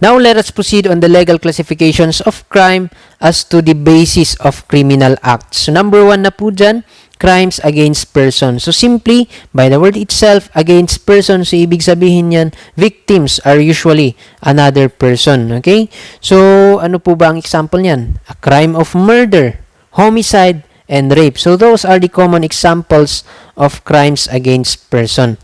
Now, let us proceed on the legal classifications of crime as to the basis of criminal acts. So, number 1 na po dyan, crimes against person. So, simply, by the word itself, against person, so ibig sabihin yan, victims are usually another person. Okay? So, ano po ba ang example niyan? A crime of murder, homicide, and rape. So, those are the common examples of crimes against person.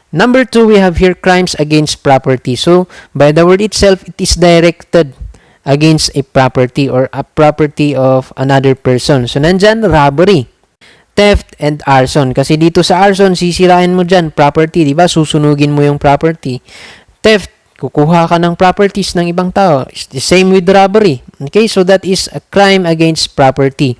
Number 2, we have here crimes against property. So, by the word itself, it is directed against a property or a property of another person. So, nandyan, robbery, theft, and arson. Kasi dito sa arson, sisirain mo dyan, property, di ba? Susunugin mo yung property. Theft, kukuha ka ng properties ng ibang tao. It's the same with robbery. Okay, so that is a crime against property.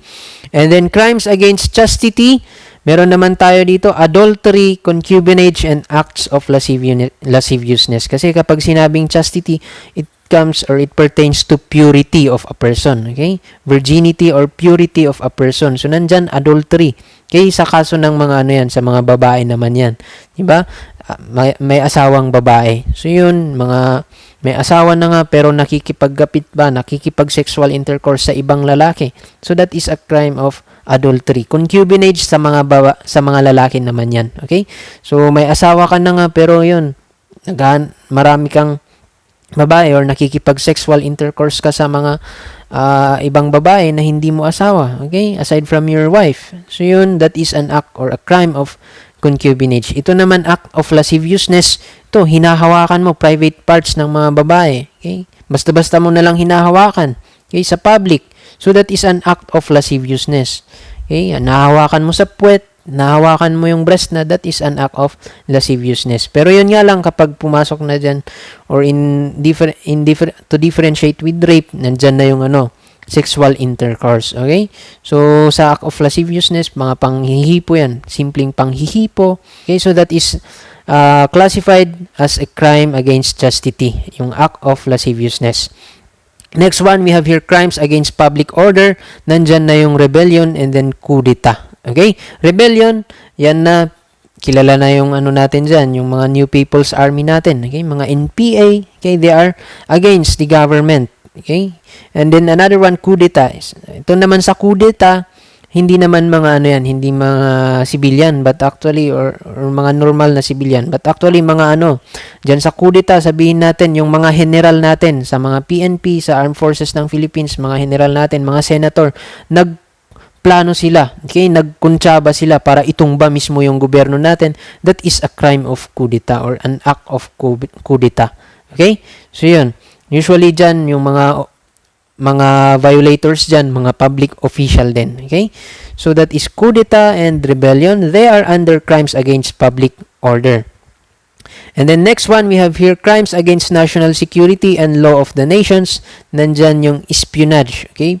And then, crimes against chastity, meron naman tayo dito, adultery, concubinage, and acts of lasciviousness. Kasi kapag sinabing chastity, it comes or it pertains to purity of a person. Okay? Virginity or purity of a person. So, nandyan, adultery. Okay? Sa kaso ng mga ano yan, sa mga babae naman yan. Diba? May asawang babae. So, yun, mga may asawa na nga pero nakikipaggapit ba, nakikipag-sexual intercourse sa ibang lalaki. So, that is a crime of adultery. Concubinage sa mga lalaki naman yan. Okay? So, may asawa ka na nga pero yun, marami kang babae or nakikipag-sexual intercourse ka sa mga ibang babae na hindi mo asawa. Okay? Aside from your wife. So, yun, that is an act or a crime of concubinage. Ito naman, act of lasciviousness. Ito, hinahawakan mo private parts ng mga babae. Okay? Basta-basta mo na lang hinahawakan. Okay? Sa public. So, that is an act of lasciviousness. Okay? Nahawakan mo sa puwet, nahawakan mo yung breast na, that is an act of lasciviousness. Pero yun nga lang, kapag pumasok na dyan, or to differentiate with rape, nandyan na yung sexual intercourse. Okay? So, sa act of lasciviousness, mga panghihipo yan. Simpleng panghihipo. Okay? So, that is classified as a crime against chastity. Yung act of lasciviousness. Next one, we have here crimes against public order. Nandyan na yung rebellion and then coup d'etat. Okay? Rebellion, yan na, kilala na yung natin dyan, yung mga New People's Army natin. Okay? Mga NPA, okay? They are against the government. Okay? And then another one, coup d'etat. Ito naman sa coup d'etat, hindi naman mga hindi mga civilian, but actually, or mga normal na civilian, but actually mga dyan sa coup d'etat, sabihin natin, yung mga general natin, sa mga PNP, sa Armed Forces ng Philippines, mga general natin, mga senator, nagplano sila, okay, nagkuntsaba sila para itumba mismo yung gobyerno natin. That is a crime of coup d'etat or an act of coup d'etat. Okay? So yun, usually dyan, yung mga violators dyan, mga public official din. Okay? So, that is coup d'etat and rebellion. They are under crimes against public order. And then next one, we have here crimes against national security and law of the nations. Nandyan yung espionage. Okay?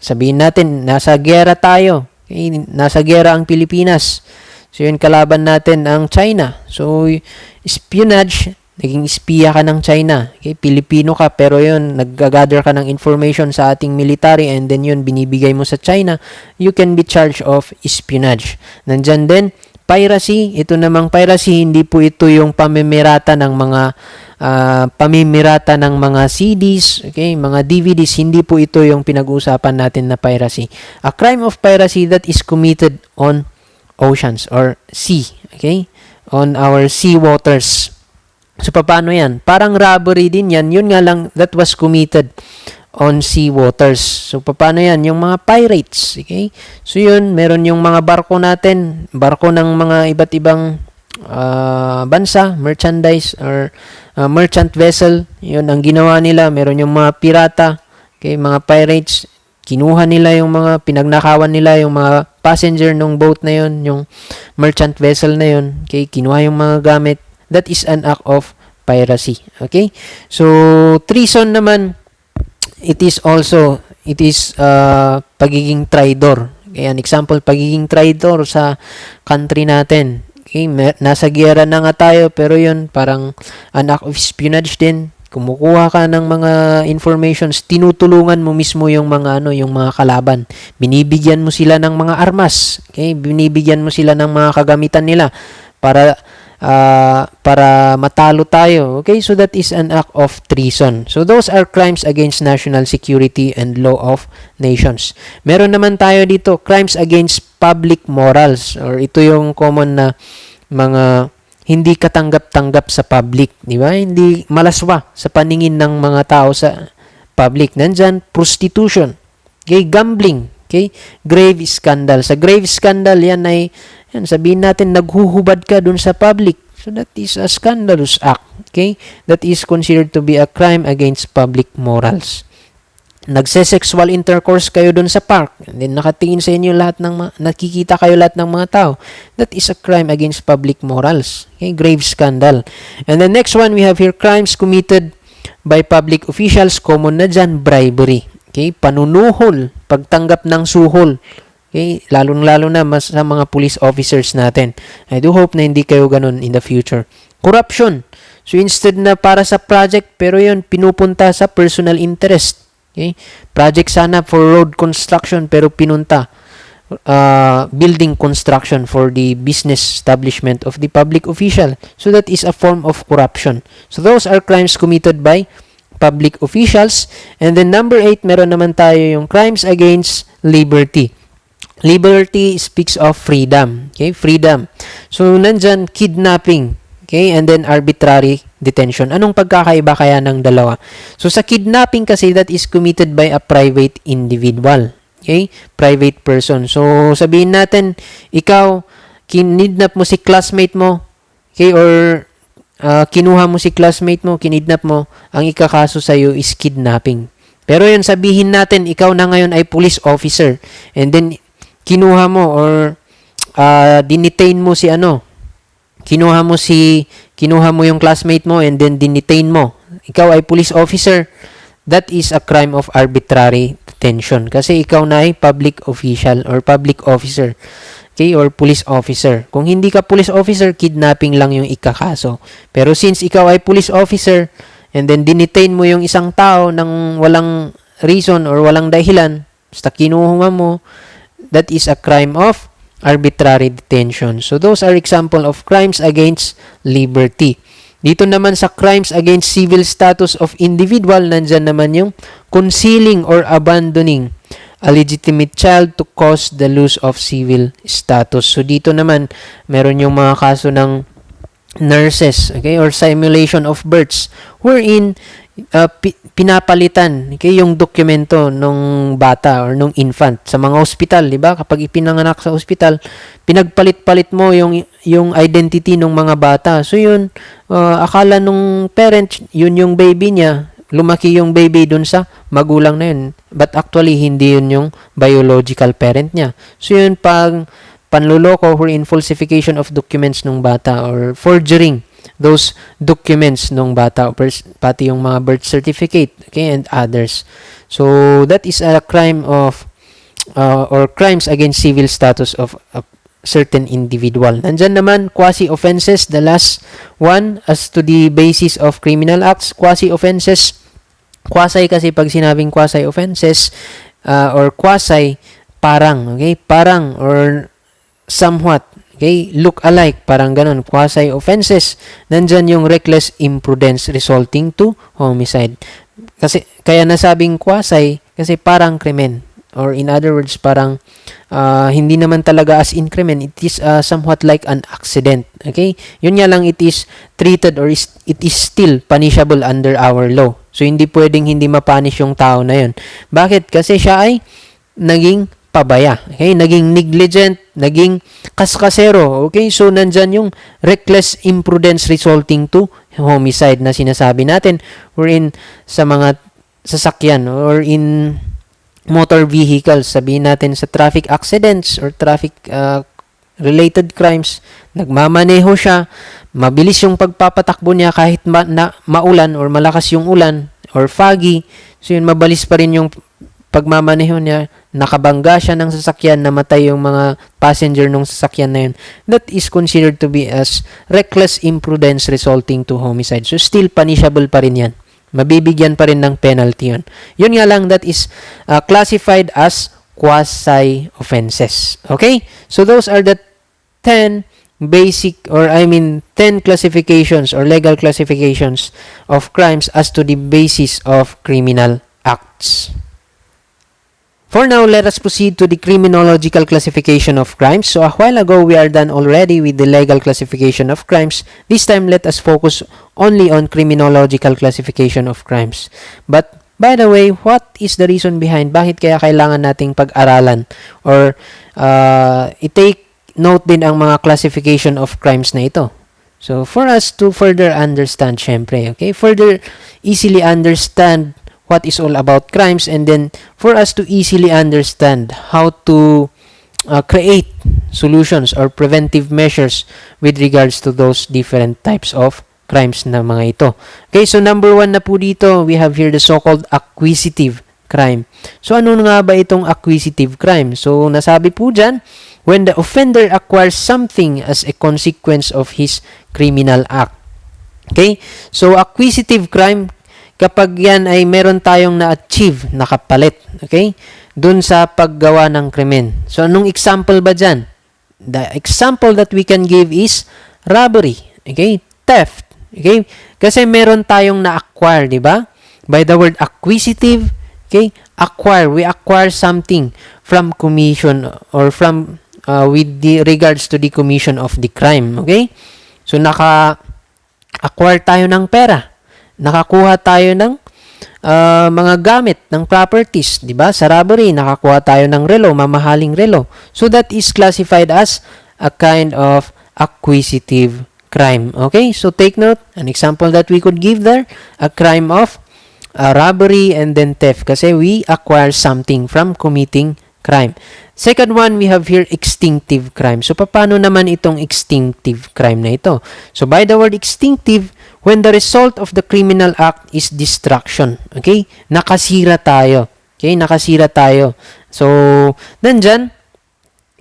Sabihin natin, nasa gera tayo. Okay? Nasa gera ang Pilipinas. So, yun, kalaban natin ang China. So, espionage, naging espiya ka ng China. Okay? Pilipino ka, pero yun, nag-gather ka ng information sa ating military and then yun, binibigay mo sa China. You can be charged of espionage. Nandyan din, piracy. Ito namang piracy, hindi po ito yung pamimirata ng mga CDs, okay, mga DVDs. Hindi po ito yung pinag-uusapan natin na piracy. A crime of piracy that is committed on oceans or sea. Okay? On our sea waters. So, paano yan? Parang robbery din yan. Yun nga lang, that was committed on sea waters. So, paano yan? Yung mga pirates. Okay? So, yun, meron yung mga barko natin, barko ng mga iba't ibang bansa, merchandise, or merchant vessel. Yun, ang ginawa nila, meron yung mga pirata, okay, mga pirates, kinuha nila yung mga, pinagnakawan nila yung mga passenger ng boat na yun, yung merchant vessel na yun, okay, kinuha yung mga gamit. That is an act of piracy. Okay? So, treason naman, it is pagiging traitor. Okay, an example, pagiging traitor sa country natin. Okay? Nasa giyera na nga tayo, pero yun, parang an act of espionage din. Kumukuha ka ng mga informations, tinutulungan mo mismo yung mga yung mga kalaban. Binibigyan mo sila ng mga armas. Okay? Binibigyan mo sila ng mga kagamitan nila para para matalo tayo. Okay, so that is an act of treason. So those are crimes against national security and law of nations. Meron naman tayo dito, crimes against public morals, or ito yung common na mga hindi katanggap-tanggap sa public, di ba? Hindi malaswa sa paningin ng mga tao sa public. Nandyan, prostitution, okay, gambling, okay, grave scandal. Sa grave scandal, yan ay, yan, sabihin natin, naghuhubad ka dun sa public. So that is a scandalous act, okay? That is considered to be a crime against public morals. Nagse-sexual intercourse kayo dun sa park, and then nakatingin sa inyo lahat ng nakikita kayo lahat ng mga tao, that is a crime against public morals, okay? Grave scandal. And the next one we have here, crimes committed by public officials. Common na dyan, bribery, okay? Panunuhol, pagtanggap ng suhol, okay? Lalong-lalo na sa mga police officers natin. I do hope na hindi kayo ganun in the future. Corruption, so instead na para sa project, pero yun pinupunta sa personal interest. Okay? Project sana for road construction pero pinunta building construction for the business establishment of the public official. So that is a form of corruption. So those are crimes committed by public officials. And then number 8, meron naman tayo yung crimes against liberty. Liberty speaks of freedom. Okay? Freedom. So nandyan, kidnapping. Okay, and then arbitrary detention. Anong pagkakaiba kaya ng dalawa? So sa kidnapping kasi, that is committed by a private individual. Okay? Private person. So sabihin natin, ikaw kinidnap mo si classmate mo, okay, or kinuha mo si classmate mo, kinidnap mo, ang ikakaso sa iyo is kidnapping. Pero yun, sabihin natin, ikaw na ngayon ay police officer, and then kinuha mo or dinitain mo si kinuha mo yung classmate mo and then dinitain mo. Ikaw ay police officer. That is a crime of arbitrary detention. Kasi ikaw na ay public official or public officer. Okay? Or police officer. Kung hindi ka police officer, kidnapping lang yung ikakaso. Pero since ikaw ay police officer and then dinitain mo yung isang tao ng walang reason or walang dahilan, basta kinuha mo, that is a crime of arbitrary detention. So those are example of crimes against liberty. Dito naman sa crimes against civil status of individual, nandyan naman yung concealing or abandoning a legitimate child to cause the loss of civil status. So dito naman, meron yung mga kaso ng nurses, okay, or simulation of births, wherein pinapalitan, okay, yung dokumento nung bata or nung infant sa mga ospital, di ba? Kapag ipinanganak sa ospital, pinagpalit-palit mo yung identity ng mga bata. So yun, akala nung parent, yun yung baby niya, lumaki yung baby dun sa magulang na yun. But actually, hindi yun yung biological parent niya. So yun, pag panluloko or in falsification of documents ng bata or forgering those documents ng bata, pati yung mga birth certificate, okay, and others. So that is a crime of or crimes against civil status of a certain individual. Nandyan naman quasi-offenses, the last one, as to the basis of criminal acts. Quasi-offenses, quasi kasi pag sinabing quasi-offenses or quasi, parang, okay, parang or somewhat, okay, look alike, parang ganun, quasi-offenses. Nandyan yung reckless imprudence resulting to homicide. Kasi, kaya nasabing quasi, kasi parang krimen. Or in other words, parang hindi naman talaga as in krimen. It is somewhat like an accident. Okay? Yun nga lang, it is treated or it is still punishable under our law. So, hindi pwedeng hindi mapunish yung tao na yun. Bakit? Kasi siya ay naging pabaya. Okay? Naging negligent, naging kaskasero. Okay? So, nandyan yung reckless imprudence resulting to homicide na sinasabi natin, wherein sa mga sasakyan or in motor vehicles, sabihin natin sa traffic accidents or traffic related crimes, nagmamaneho siya, mabilis yung pagpapatakbo niya kahit maulan or malakas yung ulan or foggy, so yun, mabalis pa rin yung pagmamaneho niya, nakabangga siya ng sasakyan, namatay yung mga passenger ng sasakyan na yun, that is considered to be as reckless imprudence resulting to homicide. So still punishable pa rin yan. Mabibigyan pa rin ng penalty yun. Yun nga lang, that is classified as quasi-offenses. Okay? So those are the 10 10 classifications or legal classifications of crimes as to the basis of criminal acts. For now, let us proceed to the criminological classification of crimes. So, a while ago, we are done already with the legal classification of crimes. This time, let us focus only on criminological classification of crimes. But, by the way, what is the reason behind? Bakit kaya kailangan nating pag-aralan or i-take note din ang mga classification of crimes na ito? So, for us to further understand, syempre, okay? Further easily understand what is all about crimes, and then for us to easily understand how to create solutions or preventive measures with regards to those different types of crimes na mga ito. Okay, so number 1 na po dito, we have here the so-called acquisitive crime. So ano nga ba itong acquisitive crime? So nasabi po dyan, when the offender acquires something as a consequence of his criminal act. Okay, so acquisitive crime, kapag yan ay meron tayong na-achieve, nakapalit, okay, dun sa paggawa ng krimen. So, anong example ba dyan? The example that we can give is robbery, okay, theft, okay, kasi meron tayong na-acquire, di ba? By the word acquisitive, okay, acquire, we acquire something from commission or from, with the regards to the commission of the crime, okay? So, naka-acquire tayo ng pera. Nakakuha tayo ng mga gamit, ng properties, di ba? Sa robbery, nakakuha tayo ng relo, mamahaling relo. So that is classified as a kind of acquisitive crime. Okay? So take note, an example that we could give there, a crime of robbery and then theft kasi we acquire something from committing crime. Second one, we have here extinctive crime. So, paano naman itong extinctive crime na ito? So, by the word extinctive, when the result of the criminal act is destruction. Okay? Nakasira tayo. Okay? Nakasira tayo. So, nandyan,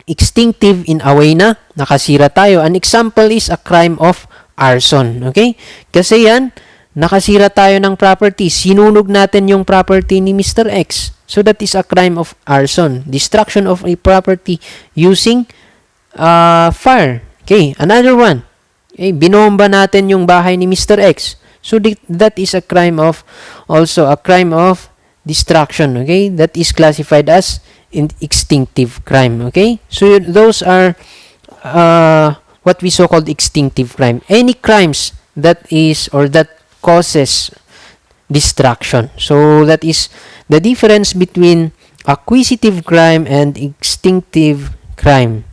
extinctive in a way na nakasira tayo. An example is a crime of arson. Okay? Kasi yan, nakasira tayo ng property. Sinunog natin yung property ni Mr. X. So, that is a crime of arson. Destruction of a property using fire. Okay, another one. Okay, binomba natin yung bahay ni Mr. X. So, that is a crime of, also a crime of destruction. Okay, that is classified as an extinctive crime. Okay, so those are what we so-called extinctive crime. Any crimes that is or that causes destruction. So, that is the difference between acquisitive crime and extinctive crime.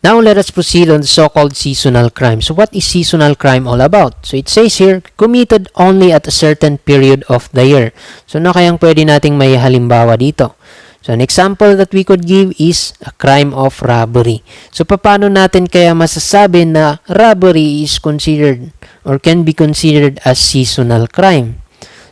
Now, let us proceed on the so-called seasonal crime. So, what is seasonal crime all about? So, it says here, committed only at a certain period of the year. So, ano kayang pwede nating may halimbawa dito? So, an example that we could give is a crime of robbery. So, paano natin kaya masasabi na robbery is considered or can be considered as seasonal crime?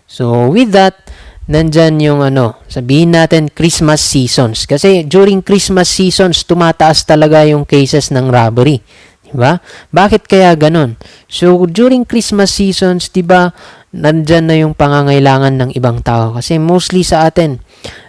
So, with that, nandyan yung sabihin natin Christmas seasons. Kasi during Christmas seasons, tumataas talaga yung cases ng robbery. Diba? Bakit kaya ganon? So, during Christmas seasons, diba, nandyan na yung pangangailangan ng ibang tao. Kasi mostly sa atin,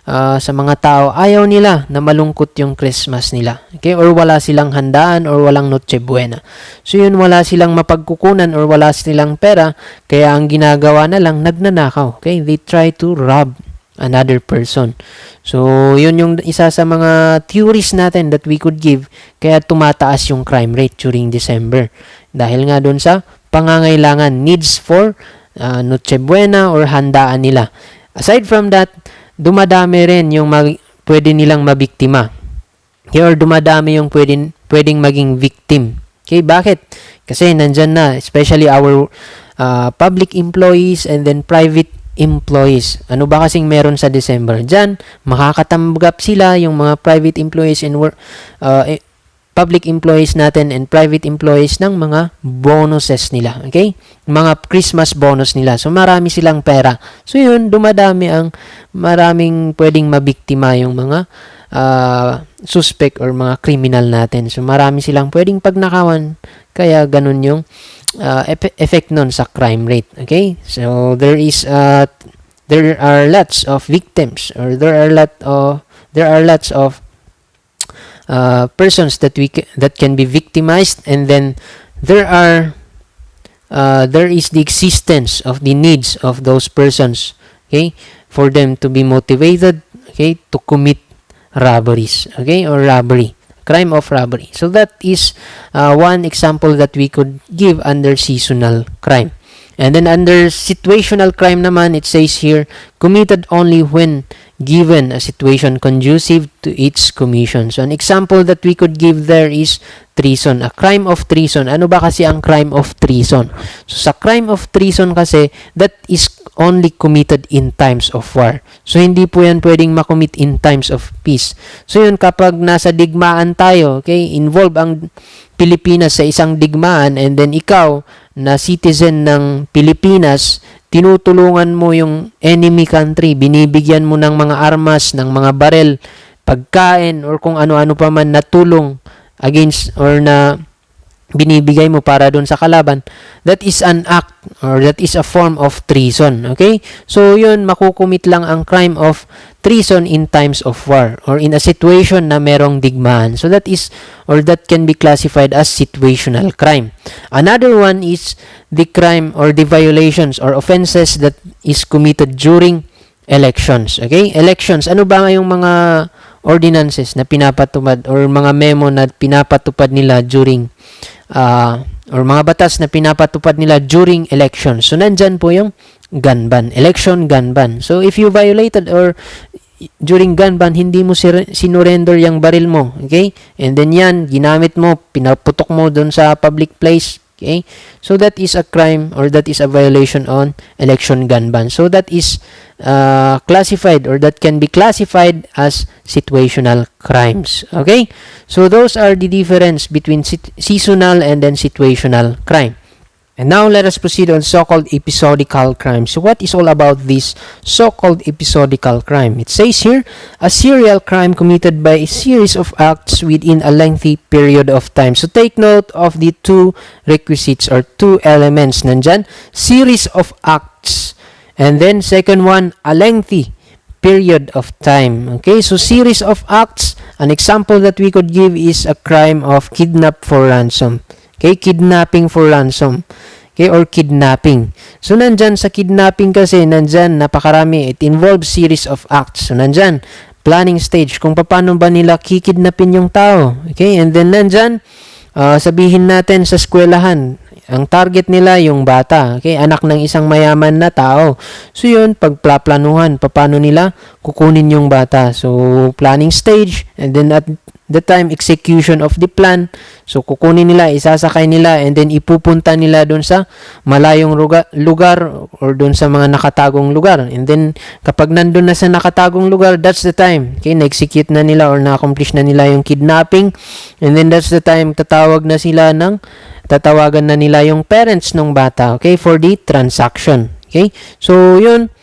sa mga tao, ayaw nila na malungkot yung Christmas nila. Okay? Or wala silang handaan or walang Noche Buena. So yun, wala silang mapagkukunan or wala silang pera, kaya ang ginagawa na lang, nagnanakaw. Okay? They try to rob another person. So yun yung isa sa mga theories natin that we could give, kaya tumataas yung crime rate during December. Dahil nga dun sa pangangailangan, needs for Noche Buena or handaan nila. Aside from that, dumadami rin yung pwede nilang mabiktima. Okay, or dumadami yung pwedeng maging victim. Okay, bakit? Kasi nandyan na, especially our public employees and then private employees. Ano ba kasing meron sa December? Diyan, makakatanggap sila yung mga private employees and public employees natin and private employees ng mga bonuses nila. Okay? Mga Christmas bonus nila. So, marami silang pera. So, yun, maraming pwedeng mabiktima yung mga suspect or mga criminal natin. So, marami silang pwedeng pagnakawan. Kaya, ganun yung effect nun sa crime rate. Okay? So, there are lots of victims or there are lots of persons that that can be victimized, and then there is the existence of the needs of those persons, okay, for them to be motivated, okay, to commit robberies, okay, or robbery, crime of robbery. So that is one example that we could give under seasonal crime. And then under situational crime naman, it says here, committed only when given a situation conducive to its commission. So an example that we could give there is treason, a crime of treason. Ano ba kasi ang crime of treason? So sa crime of treason kasi, that is only committed in times of war. So hindi po yan pwedeng makommit in times of peace. So yun, kapag nasa digmaan tayo, okay, involve ang Pilipinas sa isang digmaan, and then ikaw na citizen ng Pilipinas, tinutulungan mo yung enemy country, binibigyan mo ng mga armas, ng mga barel, pagkain, or kung ano-ano pa man na tulong against or na binibigay mo para doon sa kalaban, that is an act or that is a form of treason. Okay? So yun, makukumit lang ang crime of treason in times of war or in a situation na merong digmaan. So that is or that can be classified as situational crime. Another one is the crime or the violations or offenses that is committed during elections. Okay? Elections, ano ba yung mga ordinances na pinapatupad or mga memo na pinapatupad nila during or mga batas na pinapatupad nila during elections. So nandyan po yung gun ban, election gun ban. So if you violated or during gun ban, hindi mo sinurrender yung baril mo, okay? And then yan, ginamit mo, pinaputok mo doon sa public place, okay? So that is a crime or that is a violation on election gun ban. So that is classified or that can be classified as situational crimes. Okay? So those are the difference between seasonal and then situational crime. And now let us proceed on so-called episodical crime. So what is all about this so-called episodical crime? It says here, a serial crime committed by a series of acts within a lengthy period of time. So take note of the two requisites or two elements. Nandyan, series of acts. And then second one, a lengthy period of time. Okay, so series of acts. An example that we could give is a crime of kidnap for ransom. Okay, kidnapping for ransom. Okay, or kidnapping. So nandyan sa kidnapping kasi, nandyan napakarami. It involves series of acts. So nandyan, planning stage, kung paano ba nila kikidnapin yung tao. Okay, and then nandyan, sabihin natin sa eskwelahan, ang target nila yung bata, okay, anak ng isang mayaman na tao. So yun, pagplaplanuhan, paano nila kukunin yung bata. So planning stage, and then at the time execution of the plan. So kukunin nila, isasakay nila, and then ipupunta nila doon sa malayong lugar or doon sa mga nakatagong lugar. And then kapag nandun na sa nakatagong lugar, that's the time, okay, na-execute na nila or na-accomplish na nila yung kidnapping. And then that's the time tatawagan na nila yung parents ng bata, okay, for the transaction. Okay, so yun,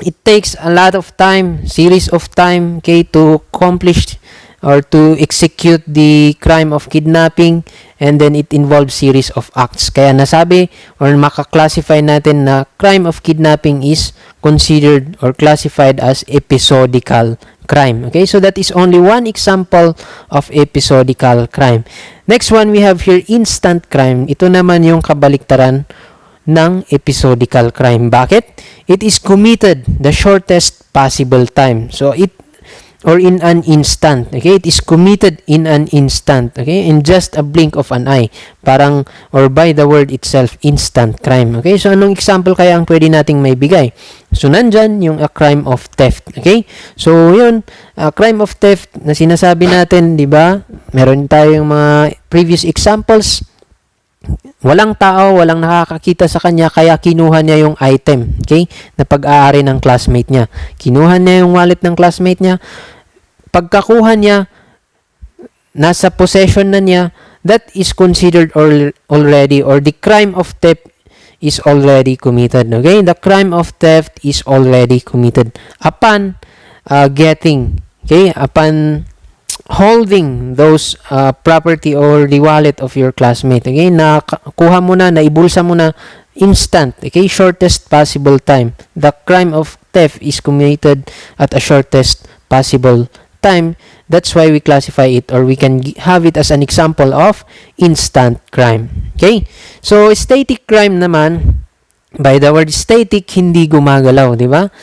it takes a lot of time, series of time, okay, to accomplish or to execute the crime of kidnapping, and then it involves series of acts. Kaya nasabi or maka-classify natin na crime of kidnapping is considered or classified as episodical crime. Okay, so that is only one example of episodical crime. Next one we have here, instant crime. Ito naman yung kabaliktaran ng episodical crime. Bakit? It is committed the shortest possible time. So or in an instant. Okay, it is committed in an instant. Okay, in just a blink of an eye. Parang, or by the word itself, instant crime. Okay, so anong example kaya ang pwede nating may bigay? So nandyan yung a crime of theft. Okay, so yun, a crime of theft na sinasabi natin, di ba? Meron tayong mga previous examples. Walang tao, walang nakakakita sa kanya, kaya kinuha niya yung item, okay, na pag-aari ng classmate niya. Kinuha niya yung wallet ng classmate niya. Pagkakuha niya, nasa possession na niya, that is considered already, or the crime of theft is already committed. Okay, the crime of theft is already committed upon getting, okay, upon holding those property or the wallet of your classmate. Okay, nakuha mo na, naibulsa mo na, instant, okay, shortest possible time. The crime of theft is committed at a shortest possible time, that's why we classify it, or we can have it as an example of instant crime. Okay? So, static crime naman, by the word static, hindi gumagalaw, di ba?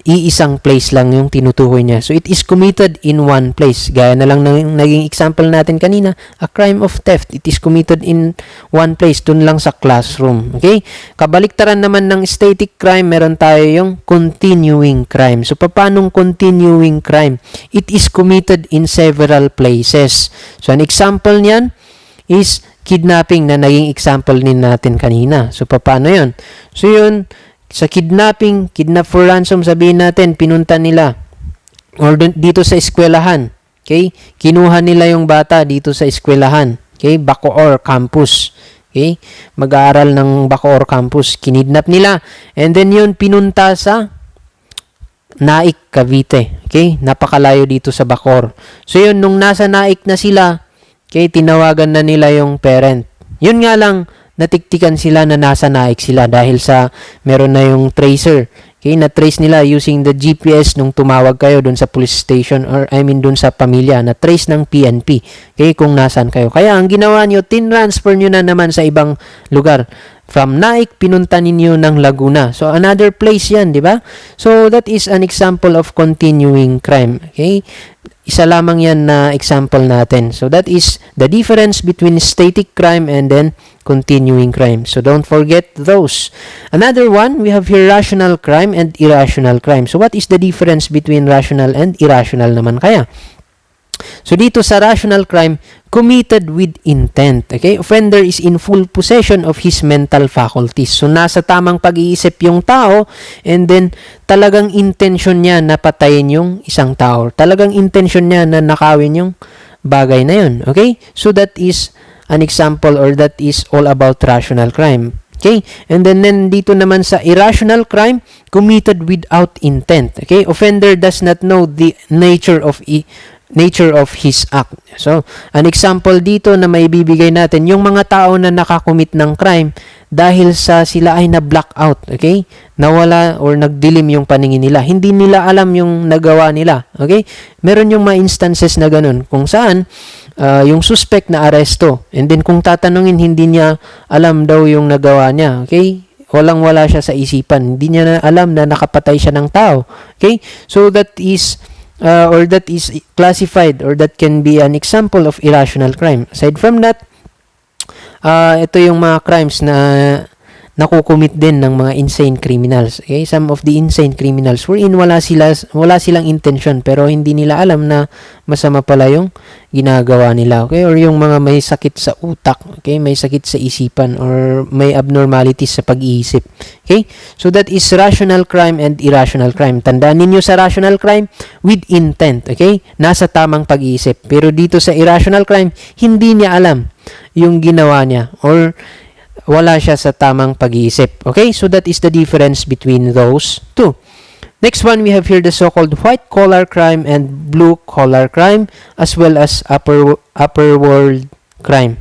Iisang place lang yung tinutukoy niya. So, it is committed in one place. Gaya na lang ng naging example natin kanina, a crime of theft. It is committed in one place, dun lang sa classroom. Okay? Kabaliktaran naman ng static crime, meron tayo yung continuing crime. So, paano continuing crime? It is committed in several places. So, an example niyan is kidnapping na naging example din natin kanina. So, paano yun? So, yun, sa kidnapping, kidnap for ransom, sabihin natin, pinunta nila or dito sa eskwelahan. Okay? Kinuha nila yung bata dito sa eskwelahan. Okay? Bacoor campus. Okay? Mag-aaral ng Bacoor campus. Kinidnap nila. And then yun, pinunta sa Naik, Cavite. Okay? Napakalayo dito sa Bacoor. So yun, nung nasa Naik na sila, okay, tinawagan na nila yung parent. Yun nga lang, natiktikan sila na nasa Naik sila dahil sa meron na yung tracer. Okay, na-trace nila using the GPS nung tumawag kayo dun sa police station or dun sa pamilya. Na-trace ng PNP. Okay, kung nasan kayo. Kaya ang ginawa nyo, tin-transfer nyo na naman sa ibang lugar. From Naik, pinunta ninyo ng Laguna. So, another place yan, di ba? So, that is an example of continuing crime. Okay? Isa lamang yan na example natin. So, that is the difference between static crime and then continuing crime. So, don't forget those. Another one, we have here rational crime and irrational crime. So, what is the difference between rational and irrational naman kaya? So, dito sa rational crime, committed with intent. Okay? Offender is in full possession of his mental faculties. So, nasa tamang pag-iisip yung tao and then talagang intention niya na patayin yung isang tao. Talagang intention niya na nakawin yung bagay na yun. Okay? So, that is an example or that is all about rational crime. Okay? And then dito naman sa irrational crime, committed without intent. Okay? Offender does not know the nature of his act. So, an example dito na may bibigay natin, yung mga tao na nakakumit ng crime dahil sa sila ay na-blackout, okay? Nawala or nagdilim yung paningin nila. Hindi nila alam yung nagawa nila, okay? Meron yung mga instances na ganun kung saan yung suspect na aresto and then kung tatanungin, hindi niya alam daw yung nagawa niya, okay? Walang-wala siya sa isipan. Hindi niya na alam na nakapatay siya ng tao, okay? So, that is or that is classified or that can be an example of irrational crime. Aside from that, ito yung mga crimes na nakukumit din ng mga insane criminals. Okay? Some of the insane criminals wherein wala silang intention pero hindi nila alam na masama pala yung ginagawa nila. Okay? Or yung mga may sakit sa utak, okay? May sakit sa isipan or may abnormalities sa pag-iisip. Okay? So that is rational crime and irrational crime. Tandaan ninyo sa rational crime with intent, okay? Nasa tamang pag-iisip. Pero dito sa irrational crime, hindi niya alam yung ginawa niya or wala siya sa tamang pag-iisip. Okay? So that is the difference between those two. Next one, we have here the so-called white-collar crime and blue-collar crime as well as upper world crime.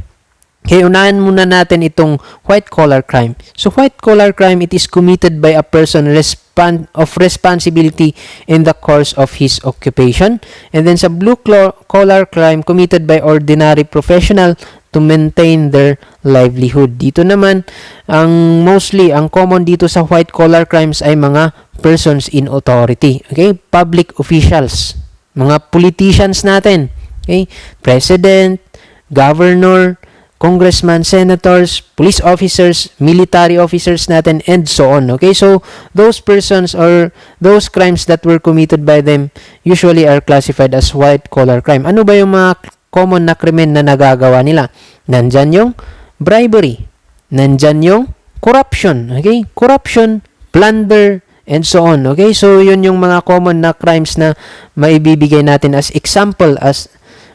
Okay, unahan muna natin itong white-collar crime. So, white-collar crime, it is committed by a person of responsibility in the course of his occupation. And then sa blue-collar crime, committed by ordinary professional to maintain their livelihood. Dito naman, ang common dito sa white-collar crimes ay mga persons in authority. Okay? Public officials. Mga politicians natin. Okay? President, governor, congressman, senators, police officers, military officers natin, and so on. Okay? So, those persons or those crimes that were committed by them usually are classified as white-collar crime. Ano ba yung mga common na krimen na nagagawa nila? Nandyan yung bribery. Nandyan yung corruption. Okay? Corruption, plunder, and so on. Okay? So, yun yung mga common na crimes na maibibigay natin as example as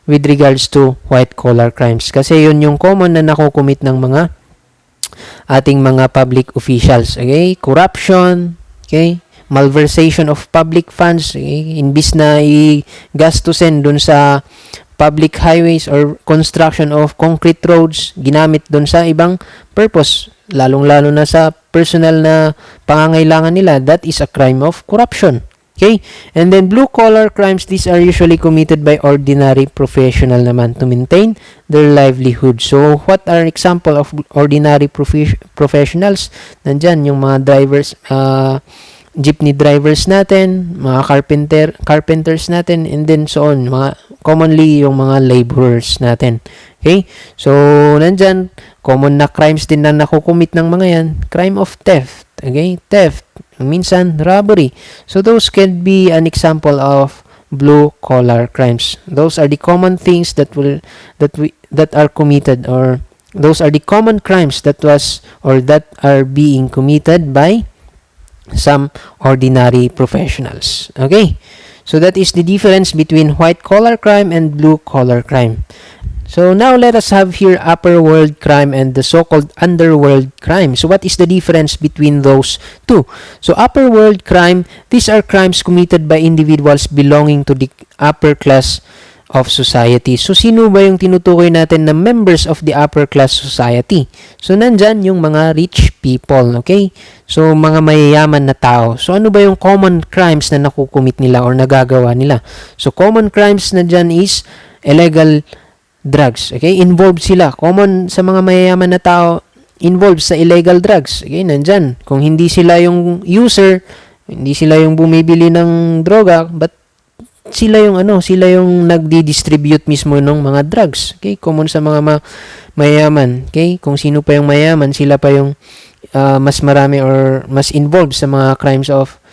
with regards to white-collar crimes. Kasi yun yung common na nakukumit ng mga ating mga public officials. Okay? Corruption. Okay? Malversation of public funds. Okay? Imbis na i-gastusin dun sa public highways or construction of concrete roads, ginamit dun sa ibang purpose, lalong-lalo na sa personal na pangangailangan nila, that is a crime of corruption. Okay? And then blue-collar crimes, these are usually committed by ordinary professional naman to maintain their livelihood. So, what are example of ordinary professionals? Nandyan, yung mga drivers, jeepney drivers natin, mga carpenters natin, and then so on. Commonly, yung mga laborers natin. Okay? So, nandyan, common na crimes din na nakukumit ng mga yan. Crime of theft. Okay? Theft. Minsan, robbery. So, those can be an example of blue-collar crimes. Those are the common things that are committed, or those are the common crimes that are being committed by some ordinary professionals. Okay? So, that is the difference between white-collar crime and blue-collar crime. So now let us have here upper world crime and the so-called underworld crime. So what is the difference between those two? So upper world crime, these are crimes committed by individuals belonging to the upper class of society. So sino ba yung tinutukoy natin na members of the upper class society? So nandyan yung mga rich people, okay? So mga mayayaman na tao. So ano ba yung common crimes na nakukumit nila or nagagawa nila? So common crimes na dyan is illegal drugs. Okay? Involved sila. Common sa mga mayayaman na tao, involved sa illegal drugs. Okay? Nandyan. Kung hindi sila yung user, hindi sila yung bumibili ng droga, but sila yung nagdi-distribute mismo ng mga drugs. Okay? Common sa mga mayayaman. Okay? Kung sino pa yung mayaman, sila pa yung mas marami or mas involved sa mga crimes of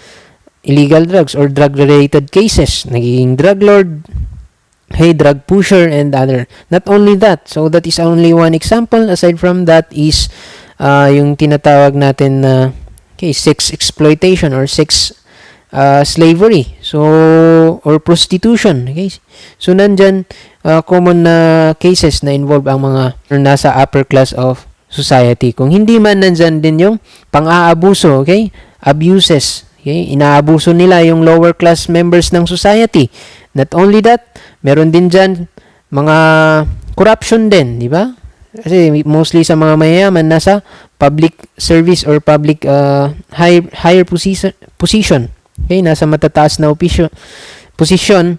illegal drugs or drug-related cases. Nagiging drug lord, drug pusher, and other. Not only that, so that is only one example. Aside from that is yung tinatawag natin na sex exploitation or sex slavery. So, or prostitution. Okay? So, nandyan common na cases na involve ang mga nasa upper class of society. Kung hindi man, nandyan din yung pang-aabuso. Okay? Abuses. Okay? Inaabuso nila yung lower class members ng society. Not only that, meron din dyan mga corruption din, di ba? Kasi mostly sa mga mayayaman, nasa public service or public higher position. Okay? Nasa matataas na position.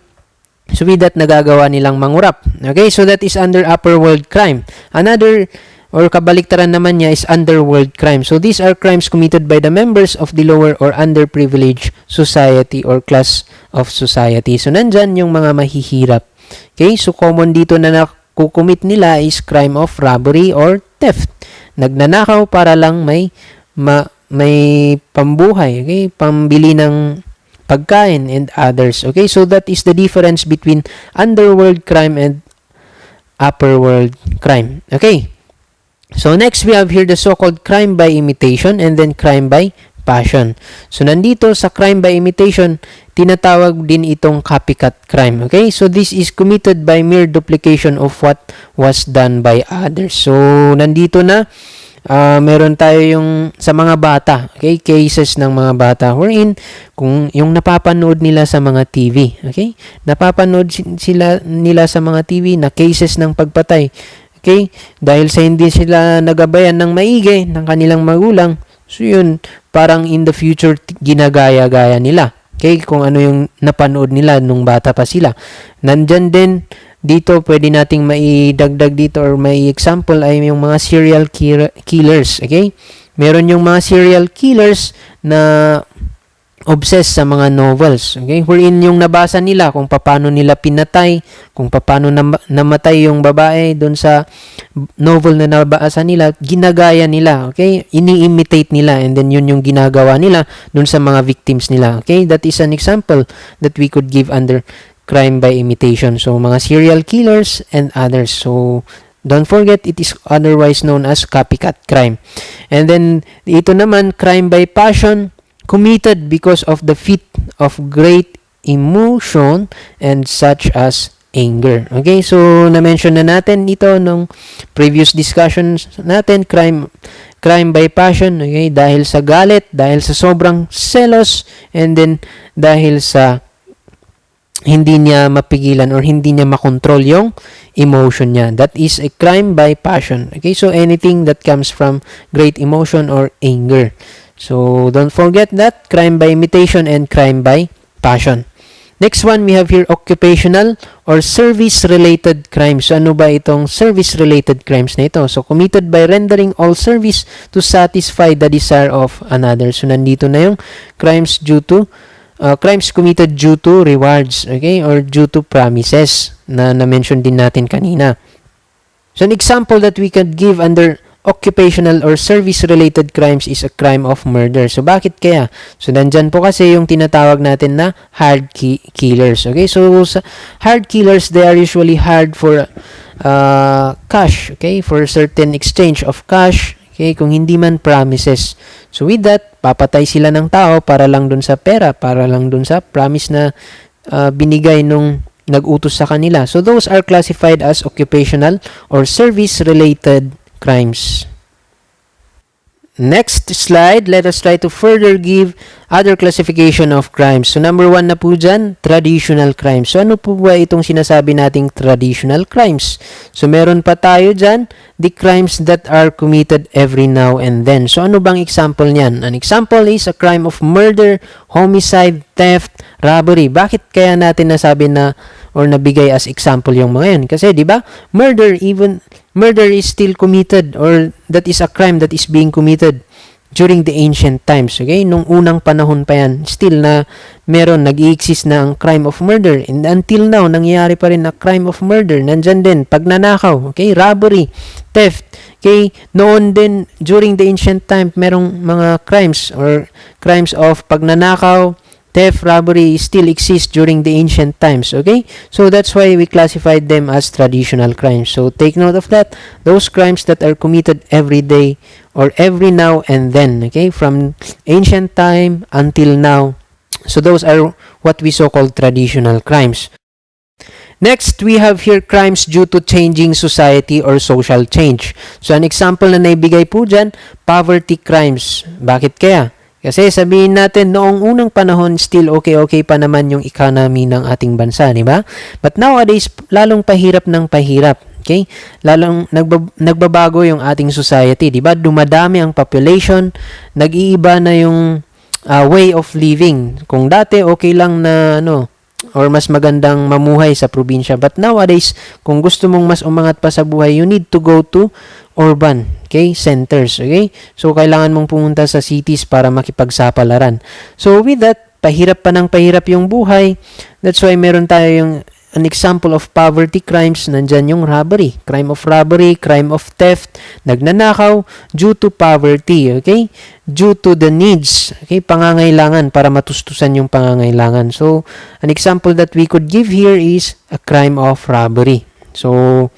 So with that, nagagawa nilang mangurap. Okay? So that is under upper world crime. Another or kabaliktaran naman niya is underworld crime. So these are crimes committed by the members of the lower or underprivileged society or class of society. So nandyan yung mga mahihirap. Okay? So common dito na nakukumit nila is crime of robbery or theft. Nagnanakaw para lang may pambuhay. Okay? Pambili ng pagkain and others. Okay? So that is the difference between underworld crime and upper world crime. Okay? So next we have here the so-called crime by imitation and then crime by passion. So nandito sa crime by imitation, tinatawag din itong copycat crime. Okay? So this is committed by mere duplication of what was done by others. So nandito na meron tayo yung sa mga bata, okay? Cases ng mga bata wherein kung yung napapanood nila sa mga TV, okay? Napapanood nila sa mga TV na cases ng pagpatay. Okay? Dahil sa hindi sila nagabayan ng maigi ng kanilang magulang, so yun, parang in the future, ginagaya-gaya nila. Okay? Kung ano yung napanood nila nung bata pa sila. Nandyan din, dito, pwede nating maidagdag dito or may example ay yung mga serial killers. Okay? Meron yung mga serial killers na obsessed sa mga novels. Okay? Wherein yung nabasa nila kung paano nila pinatay, kung paano namatay yung babae doon sa novel na nabasa nila, ginagaya nila. Okay? Ini-imitate nila and then yun yung ginagawa nila doon sa mga victims nila. Okay? That is an example that we could give under crime by imitation. So, mga serial killers and others. So, don't forget, it is otherwise known as copycat crime. And then, ito naman, crime by passion, committed because of the fit of great emotion and such as anger. Okay, so na-mention na natin ito nung previous discussions natin, crime by passion, okay, dahil sa galit, dahil sa sobrang selos, and then dahil sa hindi niya mapigilan or hindi niya makontrol yung emotion niya. That is a crime by passion. Okay, so anything that comes from great emotion or anger. So, don't forget that, crime by imitation and crime by passion. Next one, we have here occupational or service-related crimes. So, ano ba itong service-related crimes na ito? So, committed by rendering all service to satisfy the desire of another. So, nandito na yung crimes committed due to rewards, okay, or due to promises na na-mention din natin kanina. So, an example that we could give under occupational or service-related crimes is a crime of murder. So, bakit kaya? So, nandyan po kasi yung tinatawag natin na hired killers. Okay? So, sa hired killers, they are usually hired for cash. Okay? For certain exchange of cash. Okay? Kung hindi man promises. So, with that, papatay sila ng tao para lang dun sa pera, para lang dun sa promise na binigay nung nag-utos sa kanila. So, those are classified as occupational or service-related crimes. Next slide, let us try to further give other classification of crimes. So, number 1 na po dyan, traditional crimes. So, ano po ba itong sinasabi nating traditional crimes? So, meron pa tayo dyan, the crimes that are committed every now and then. So, ano bang example niyan? An example is a crime of murder, homicide, theft, robbery. Bakit kaya natin nasabi na or nabigay as example yung mga yan? Kasi, di ba, murder is still committed or that is a crime that is being committed during the ancient times. Okay? Nung unang panahon pa yan, still na meron, nag-i-exist na ang crime of murder. And until now, nangyayari pa rin na crime of murder. Nandyan din, pagnanakaw, okay? Robbery, theft. Okay? Noon din, during the ancient time, merong mga crimes or crimes of pagnanakaw, theft, robbery still exists during the ancient times, okay? So, that's why we classified them as traditional crimes. So, take note of that. Those crimes that are committed every day or every now and then, okay? From ancient time until now. So, those are what we so-called traditional crimes. Next, we have here crimes due to changing society or social change. So, an example na naibigay po dyan, poverty crimes. Bakit kaya? Kasi sabihin natin, noong unang panahon, still okay pa naman yung economy ng ating bansa, di ba? But nowadays, lalong pahirap ng pahirap. Okay? Lalong nagbabago yung ating society, di ba? Dumadami ang population, nag-iiba na yung way of living. Kung dati, okay lang na, or mas magandang mamuhay sa probinsya. But nowadays, kung gusto mong mas umangat pa sa buhay, you need to go to urban, okay, centers, okay? So, kailangan mong pumunta sa cities para makipagsapalaran. So, with that, pahirap pa ng pahirap yung buhay. That's why meron tayo yung an example of poverty crimes, nandyan yung robbery, crime of theft, nagnanakaw due to poverty, okay? Due to the needs, okay? Pangangailangan para matustusan yung pangangailangan. So, an example that we could give here is a crime of robbery. So,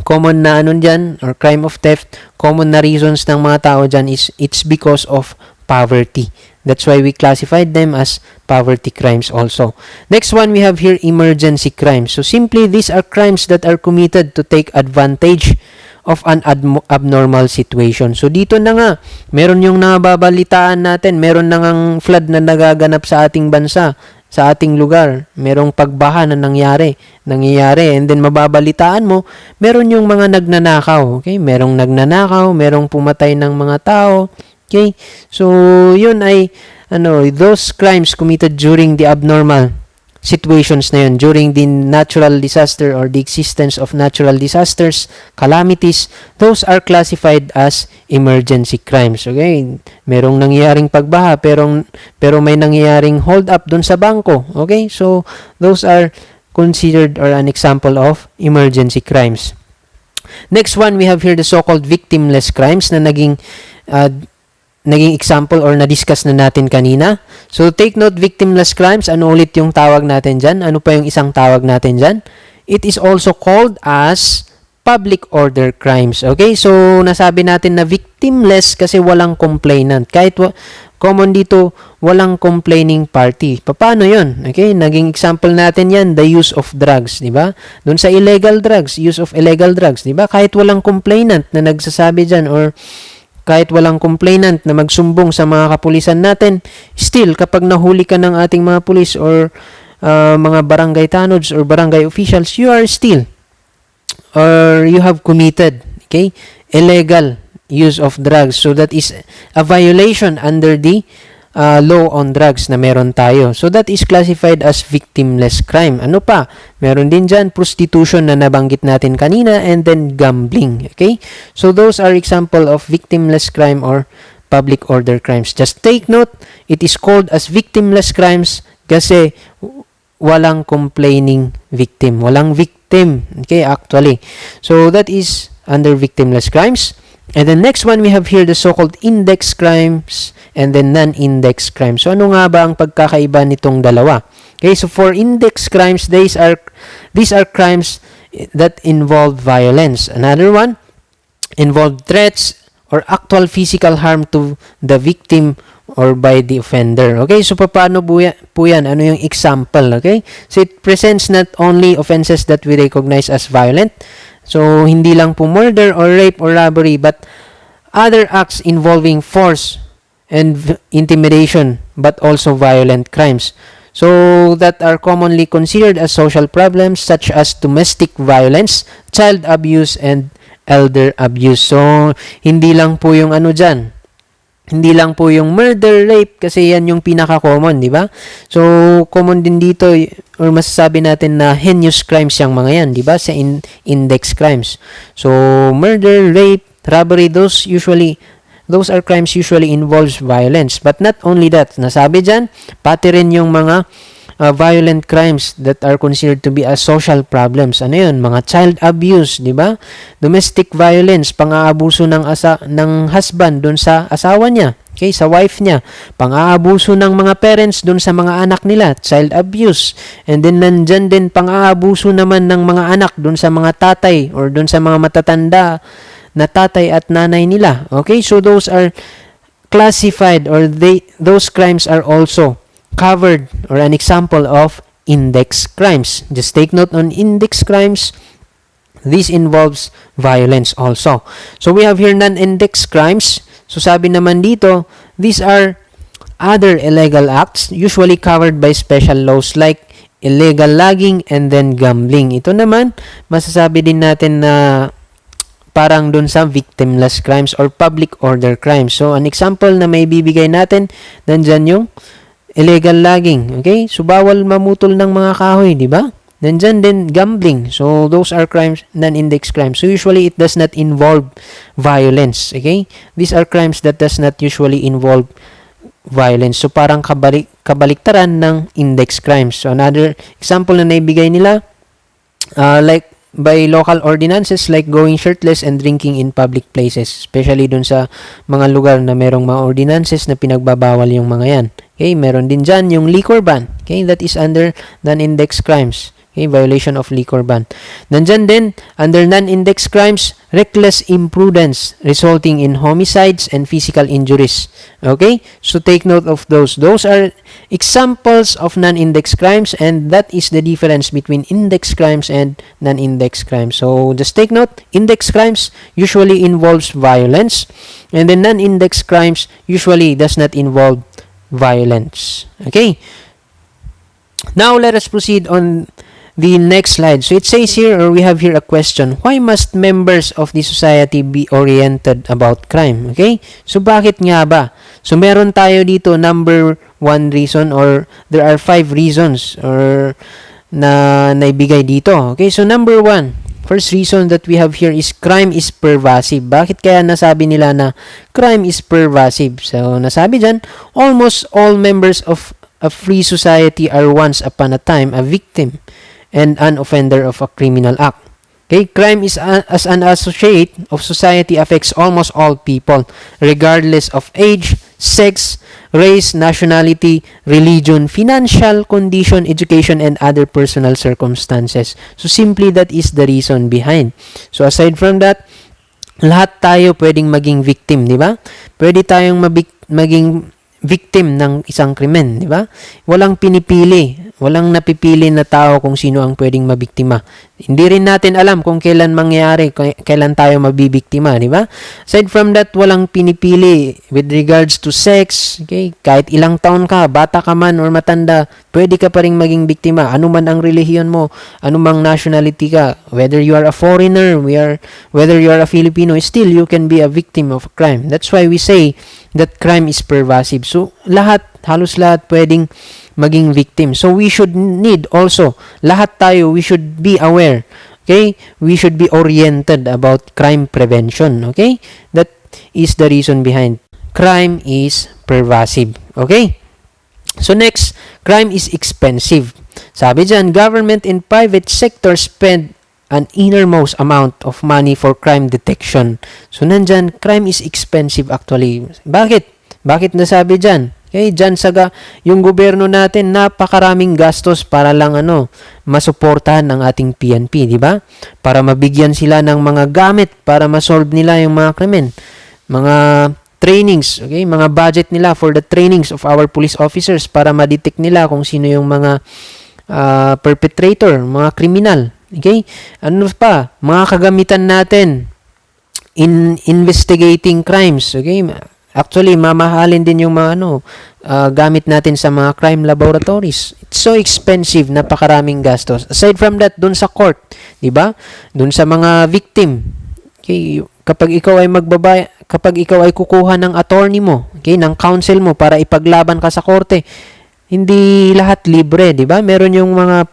common na dyan, or crime of theft, common na reasons ng mga tao dyan is it's because of poverty. That's why we classified them as poverty crimes also. Next one, we have here emergency crimes. So simply, these are crimes that are committed to take advantage of an abnormal situation. So dito na nga, meron yung nababalitaan natin, meron na ngang flood na nagaganap sa ating bansa, sa ating lugar, merong pagbaha na nangyayari, and then mababalitaan mo, meron yung mga nagnanakaw, okay? Merong nagnanakaw, merong pumatay ng mga tao, okay? So, yun ay, those crimes committed during the abnormal situations na yun, during the natural disaster or the existence of natural disasters, calamities, those are classified as emergency crimes. Okay? Merong nangyayaring pagbaha, pero may nangyayaring hold up dun sa bangko. Okay? So, those are considered or an example of emergency crimes. Next one, we have here the so-called victimless crimes na naging example or na-discuss na natin kanina. So, take note, victimless crimes. Ano ulit yung tawag natin dyan? Ano pa yung isang tawag natin dyan? It is also called as public order crimes. Okay? So, nasabi natin na victimless kasi walang complainant. Kahit common dito, walang complaining party. Paano yun? Okay? Naging example natin yan, the use of drugs. Diba? Doon sa illegal drugs, use of illegal drugs. Diba? Kahit walang complainant na nagsasabi dyan or kahit walang complainant na magsumbong sa mga kapulisan natin, still, kapag nahuli ka ng ating mga pulis or mga barangay tanods or barangay officials, you are still, or you have committed, illegal use of drugs. So, that is a violation under the law on drugs na meron tayo. So that is classified as victimless crime. Ano pa? Meron din dyan prostitution na nabanggit natin kanina, and then gambling. Okay? So those are example of victimless crime or public order crimes. Just take note, it is called as victimless crimes kasi walang complaining victim. Walang victim. Okay, actually. So that is under victimless crimes. And the next one we have here the so-called index crimes and then non-index crimes. So ano nga ba ang pagkakaiba nitong dalawa? Okay, so for index crimes, these are crimes that involve violence. Another one involve threats or actual physical harm to the victim or by the offender. Okay, so paano po yan? Ano yung example? Okay, so it presents not only offenses that we recognize as violent, so hindi lang po murder or rape or robbery, but other acts involving force and intimidation, but also violent crimes. So that are commonly considered as social problems such as domestic violence, child abuse, and elder abuse. So, hindi lang po yung ano dyan. Hindi lang po yung murder, rape, kasi yan yung pinaka-common, di ba? So, common din dito, or masasabi natin na heinous crimes yung mga yan, di ba? Sa index crimes. So, murder, rape, robbery, those are crimes usually involves violence. But not only that, nasabi dyan, pati rin yung mga violent crimes that are considered to be as social problems. Ano yun? Mga child abuse, di ba? Domestic violence, pang-aabuso ng husband dun sa asawa niya, okay, sa wife niya. Pang-aabuso ng mga parents dun sa mga anak nila, child abuse. And then nandyan din pang-aabuso naman ng mga anak dun sa mga tatay or dun sa mga matatanda na tatay at nanay nila. Okay? So those are classified, or those crimes are also covered or an example of index crimes. Just take note on index crimes. This involves violence also. So we have here non-index crimes. So sabi naman dito, these are other illegal acts usually covered by special laws like illegal logging and then gambling. Ito naman, masasabi din natin na parang dun sa victimless crimes or public order crimes. So an example na may bibigay natin, nandyan yung illegal logging, okay? So, bawal mamutol ng mga kahoy, di ba? Nandyan din gambling. So, those are crimes, non-index crimes. So, usually, it does not involve violence, okay? These are crimes that does not usually involve violence. So, parang kabaliktaran ng index crimes. So, another example na naibigay nila, like, by local ordinances like going shirtless and drinking in public places, especially dun sa mga lugar na merong mga ordinances na pinagbabawal yung mga yan. Okay, meron din dyan yung liquor ban. Okay, that is under non-index crimes. Okay, violation of liquor ban. Nandyan din, under non-index crimes, reckless imprudence resulting in homicides and physical injuries. Okay, so take note of those. Those are examples of non-index crimes, and that is the difference between index crimes and non-index crimes. So just take note, index crimes usually involves violence, and the non-index crimes usually does not involve violence. Okay, now let us proceed on the next slide. So it says here, or we have here a question, why must members of the society be oriented about crime? Okay, so bakit nga ba? So meron tayo dito number one reason, or there are 5 reasons or na naibigay dito. Okay, so number one, first reason that we have here is crime is pervasive. Bakit kaya nasabi nila na crime is pervasive? So nasabi dyan, almost all members of a free society are once upon a time a victim and an offender of a criminal act. Okay, crime is as an associate of society affects almost all people, regardless of age, sex, race, nationality, religion, financial condition, education, and other personal circumstances. So simply that is the reason behind. So aside from that, lahat tayo pwedeng maging victim, di ba? Pwede tayong maging victim ng isang krimen, di ba? Walang pinipili. Walang napipili na tao kung sino ang pwedeng mabiktima. Hindi rin natin alam kung kailan mangyayari, kailan tayo mabibiktima, di ba? Aside from that, walang pinipili with regards to sex, okay? Kahit ilang taon ka, bata ka man or matanda, pwede ka pa rin maging biktima. Ano man ang relihiyon mo, ano mang nationality ka, whether you are a foreigner, whether you are a Filipino, still you can be a victim of a crime. That's why we say that crime is pervasive. So, halos lahat pwedeng maging victim. So, we should need also, lahat tayo, we should be aware. Okay? We should be oriented about crime prevention. Okay? That is the reason behind crime is pervasive. Okay? So, next, crime is expensive. Sabi dyan, government and private sector spend an innermost amount of money for crime detection. So, nandyan, crime is expensive actually. Bakit? Bakit nasabi dyan? Okay, dyan yung gobyerno natin, napakaraming gastos para lang masuportahan ng ating PNP, di ba? Para mabigyan sila ng mga gamit para masolve nila yung mga krimen. Mga trainings, okay? Mga budget nila for the trainings of our police officers para ma-detect nila kung sino yung mga perpetrator, mga kriminal. Okay? Ano pa? Mga kagamitan natin in investigating crimes, okay? Actually, mamahalin din yung mga gamit natin sa mga crime laboratories. It's so expensive, napakaraming gastos. Aside from that, dun sa court, di ba? Dun sa mga victim. Okay, kapag ikaw ay kukuha ng attorney mo, okay, ng counsel mo para ipaglaban ka sa korte, hindi lahat libre, di ba? Meron yung mga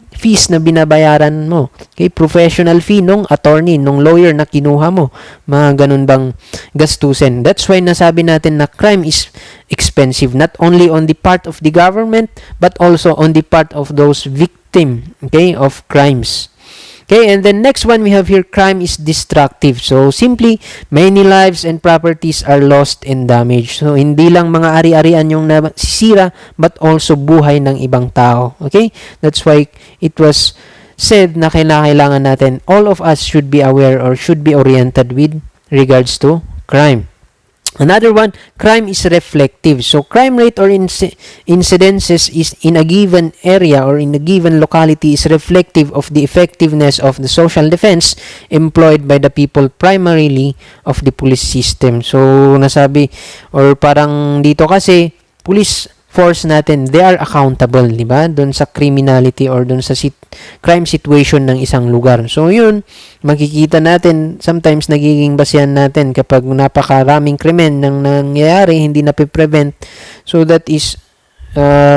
fees na binabayaran mo. Okay, professional fee nung attorney, nung lawyer na kinuha mo. Mga ganun bang gastusin. That's why nasabi natin na crime is expensive, not only on the part of the government, but also on the part of those victim, okay, of crimes. Okay, and then next one we have here, crime is destructive. So, simply, many lives and properties are lost and damaged. So, hindi lang mga ari-arian yung nasisira, but also buhay ng ibang tao. Okay? That's why it was said na kailangan natin, all of us should be aware or should be oriented with regards to crime. Another one, crime is reflective. So, crime rate or incidences is in a given area or in a given locality is reflective of the effectiveness of the social defense employed by the people, primarily of the police system. So, nasabi, or parang dito kasi, police force natin, they are accountable, di ba? Doon sa criminality or doon sa crime situation ng isang lugar. So, yun, makikita natin, sometimes nagiging basihan natin kapag napakaraming krimen nang nangyayari, hindi na prevent. So, that is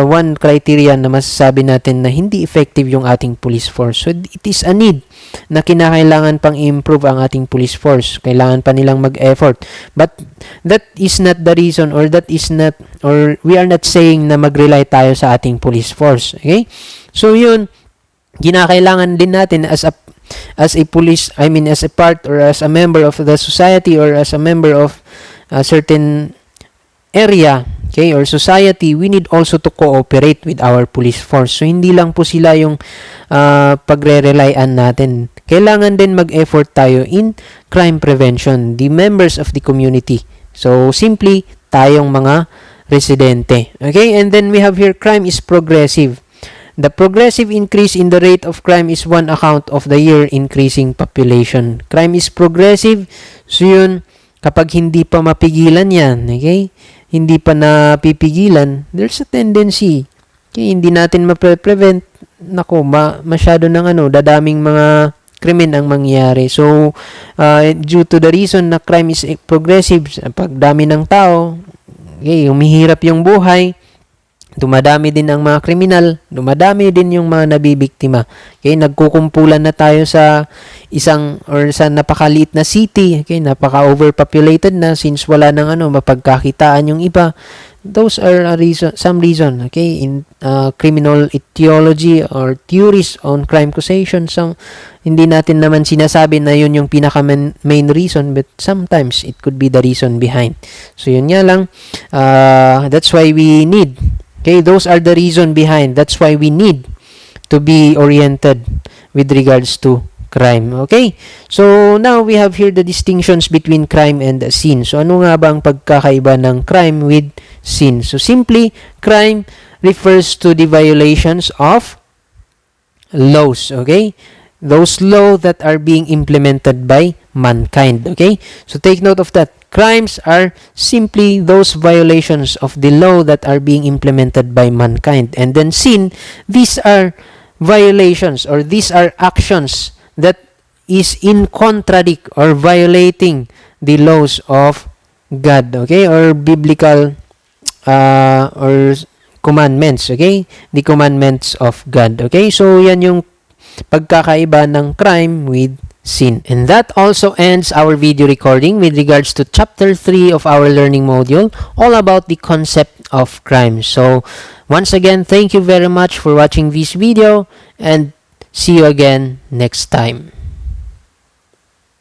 one criteria na masasabi natin na hindi effective yung ating police force. So, it is a need na kinakailangan pang i-improve ang ating police force. Kailangan pa nilang mag-effort. But that is not the reason or we are not saying na mag-rely tayo sa ating police force. Okay? So yun, kinakailangan din natin as a police, as a part or as a member of the society or as a member of a certain area, okay, or society, we need also to cooperate with our police force. So, hindi lang po sila yung pagre-relyan natin. Kailangan din mag-effort tayo in crime prevention, the members of the community. So, simply, tayong mga residente. Okay, and then we have here, crime is progressive. The progressive increase in the rate of crime is one account of the year increasing population. Crime is progressive, so yun, kapag hindi pa mapigilan yan, okay, hindi pa napipigilan, there's a tendency. Okay, hindi natin ma-prevent. Nako, masyado ng dadaming mga krimen ang mangyayari. So, due to the reason na crime is progressive, pag dami ng tao, okay, humihirap yung buhay, dumadami din ang mga kriminal, dumadami din yung mga nabibiktima. Okay, nagkukumpulan na tayo sa isang or sa napakaliit na city, okay, napaka-overpopulated na since wala nang mapagkakitaan yung iba. Those are some reason, okay, in criminal etiology or theories on crime causation. So, hindi natin naman sinasabi na yun yung pinaka-main reason, but sometimes it could be the reason behind. So, yun nga lang, that's why we need, okay, those are the reason behind. That's why we need to be oriented with regards to crime. Okay? So, now we have here the distinctions between crime and sin. So, ano nga ba ang pagkakaiba ng crime with sin. So simply, crime refers to the violations of laws, okay? Those laws that are being implemented by mankind, okay? So take note of that. Crimes are simply those violations of the law that are being implemented by mankind. And then sin, these are violations, or these are actions that is in contradict or violating the laws of God, okay? Or biblical or commandments, okay? The commandments of God, okay? So yan yung pagkakaiba ng crime with sin. And that also ends our video recording with regards to chapter 3 of our learning module, all about the concept of crime. So once again, thank you very much for watching this video, and see you again next time.